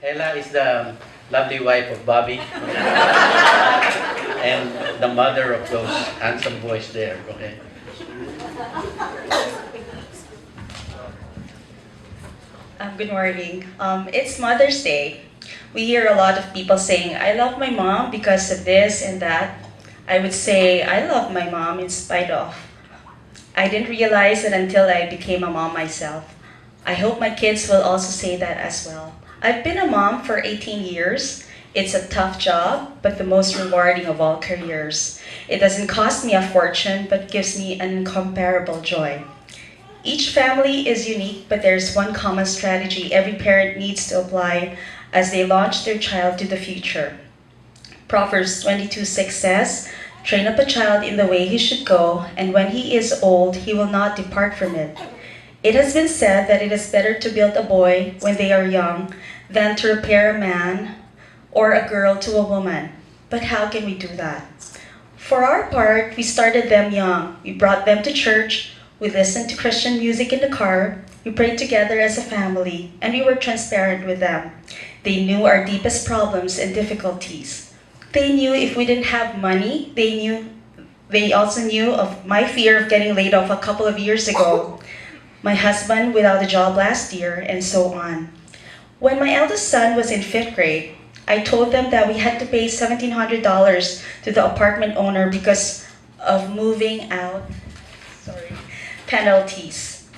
Ella is the lovely wife of Bobby and the mother of those handsome boys there, okay? Good morning. It's Mother's Day. We hear a lot of people saying, I love my mom because of this and that. I would say, I love my mom in spite of. I didn't realize it until I became a mom myself. I hope my kids will also say that as well. I've been a mom for 18 years. It's a tough job, but the most rewarding of all careers. It doesn't cost me a fortune, but gives me an incomparable joy. Each family is unique, but there's one common strategy every parent needs to apply as they launch their child to the future. Proverbs 22:6 says, train up a child in the way he should go, and when he is old, he will not depart from it. It has been said that it is better to build a boy when they are young than to repair a man or a girl to a woman. But how can we do that? For our part, we started them young. We brought them to church. We listened to Christian music in the car, we prayed together as a family, and we were transparent with them. They knew our deepest problems and difficulties. They knew if we didn't have money, they also knew of my fear of getting laid off a couple of years ago, my husband without a job last year, and so on. When my eldest son was in 5th grade, I told them that we had to pay $1,700 to the apartment owner because of moving out penalties.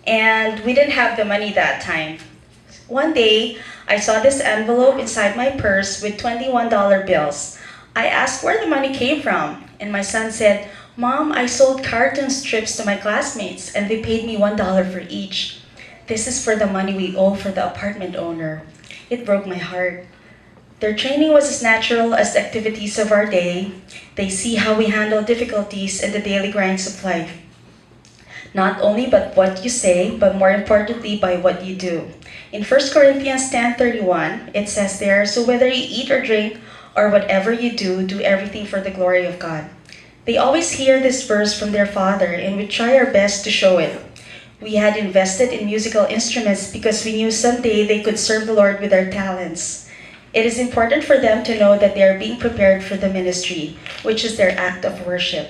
And we didn't have the money that time. One day, I saw this envelope inside my purse with $21 bills. I asked where the money came from, and my son said, Mom, I sold cartoon strips to my classmates, and they paid me $1 for each. This is for the money we owe for the apartment owner. It broke my heart. Their training was as natural as the activities of our day. They see how we handle difficulties and the daily grinds of life. Not only by what you say, but more importantly by what you do. In 1 Corinthians 10:31, it says there, so whether you eat or drink or whatever you do, do everything for the glory of God. They always hear this verse from their father, and we try our best to show it. We had invested in musical instruments because we knew someday they could serve the Lord with their talents. It is important for them to know that they are being prepared for the ministry, which is their act of worship.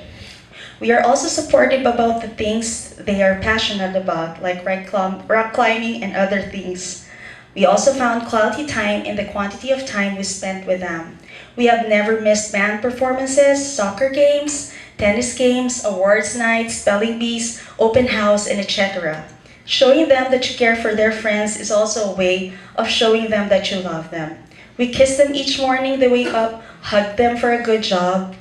We are also supportive about the things they are passionate about, like rock climbing and other things. We also found quality time in the quantity of time we spent with them. We have never missed band performances, soccer games, tennis games, awards nights, spelling bees, open house, and etc. Showing them that you care for their friends is also a way of showing them that you love them. We kiss them each morning they wake up, hug them for a good job,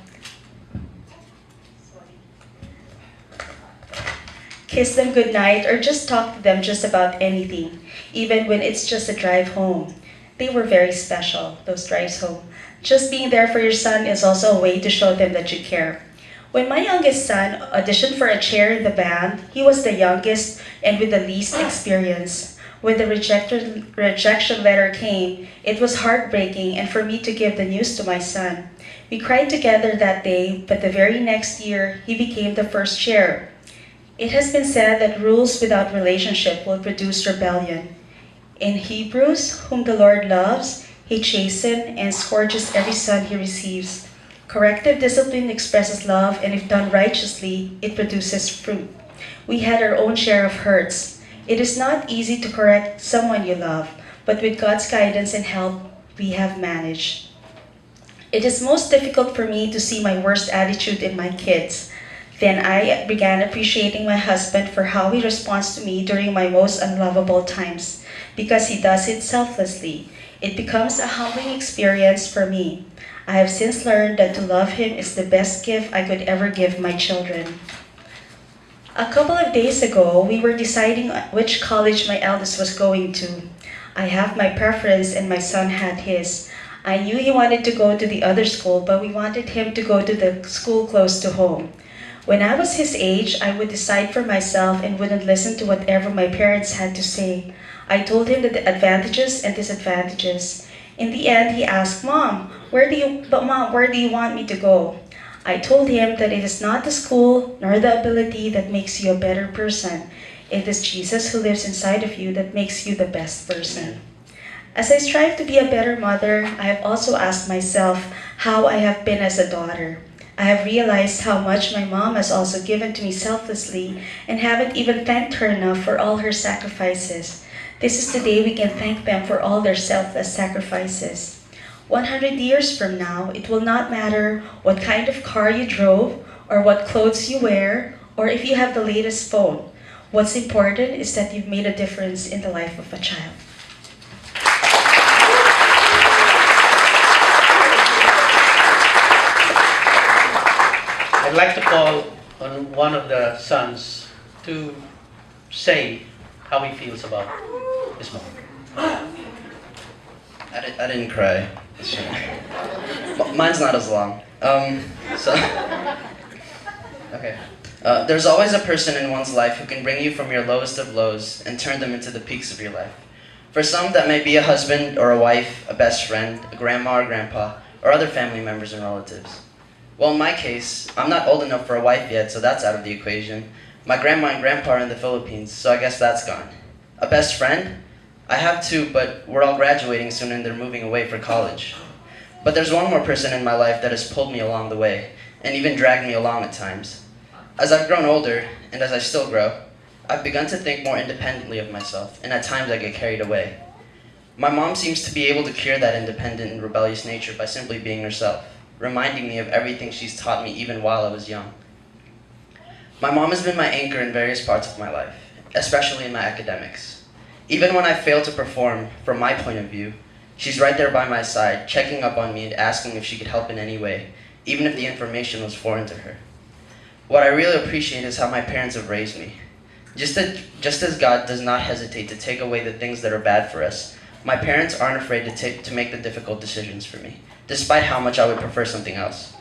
kiss them goodnight, or just talk to them just about anything, even when it's just a drive home. They were very special, those drives home. Just being there for your son is also a way to show them that you care. When my youngest son auditioned for a chair in the band, he was the youngest and with the least experience. When the rejection letter came, it was heartbreaking and for me to give the news to my son. We cried together that day, but the very next year, he became the first chair. It has been said that rules without relationship will produce rebellion. In Hebrews, whom the Lord loves, he chastens and scourges every son he receives. Corrective discipline expresses love, and if done righteously, it produces fruit. We had our own share of hurts. It is not easy to correct someone you love, but with God's guidance and help, we have managed. It is most difficult for me to see my worst attitude in my kids. Then I began appreciating my husband for how he responds to me during my most unlovable times, because he does it selflessly. It becomes a humbling experience for me. I have since learned that to love him is the best gift I could ever give my children. A couple of days ago, we were deciding which college my eldest was going to. I have my preference and my son had his. I knew he wanted to go to the other school, but we wanted him to go to the school close to home. When I was his age, I would decide for myself and wouldn't listen to whatever my parents had to say. I told him the advantages and disadvantages. In the end, he asked, Mom, where do you want me to go? I told him that it is not the school nor the ability that makes you a better person. It is Jesus who lives inside of you that makes you the best person. As I strive to be a better mother, I have also asked myself how I have been as a daughter. I have realized how much my mom has also given to me selflessly and haven't even thanked her enough for all her sacrifices. This is the day we can thank them for all their selfless sacrifices. 100 years from now, it will not matter what kind of car you drove or what clothes you wear or if you have the latest phone. What's important is that you've made a difference in the life of a child. I'd like to call on one of the sons to say how he feels about his mom. I didn't cry. Mine's not as long. So, okay. There's always a person in one's life who can bring you from your lowest of lows and turn them into the peaks of your life. For some, that may be a husband or a wife, a best friend, a grandma or grandpa, or other family members and relatives. Well, in my case, I'm not old enough for a wife yet, so that's out of the equation. My grandma and grandpa are in the Philippines, so I guess that's gone. A best friend? I have two, but we're all graduating soon and they're moving away for college. But there's one more person in my life that has pulled me along the way, and even dragged me along at times. As I've grown older, and as I still grow, I've begun to think more independently of myself, and at times I get carried away. My mom seems to be able to cure that independent and rebellious nature by simply being herself, reminding me of everything she's taught me even while I was young. My mom has been my anchor in various parts of my life, especially in my academics. Even when I fail to perform, from my point of view, she's right there by my side, checking up on me and asking if she could help in any way, even if the information was foreign to her. What I really appreciate is how my parents have raised me. Just as God does not hesitate to take away the things that are bad for us, my parents aren't afraid to make the difficult decisions for me, despite how much I would prefer something else.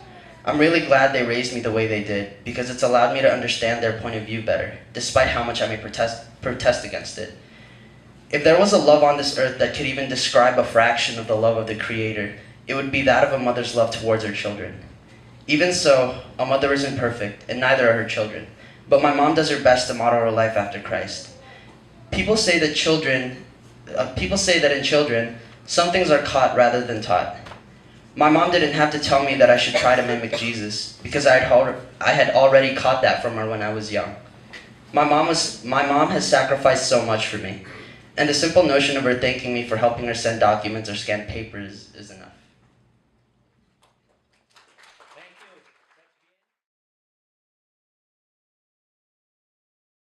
I'm really glad they raised me the way they did, because it's allowed me to understand their point of view better, despite how much I may protest against it. If there was a love on this earth that could even describe a fraction of the love of the Creator, it would be that of a mother's love towards her children. Even so, a mother isn't perfect, and neither are her children, but my mom does her best to model her life after Christ. People say that in children, some things are caught rather than taught. My mom didn't have to tell me that I should try to mimic Jesus, because I had already caught that from her when I was young. My mom has sacrificed so much for me, and the simple notion of her thanking me for helping her send documents or scan papers is enough.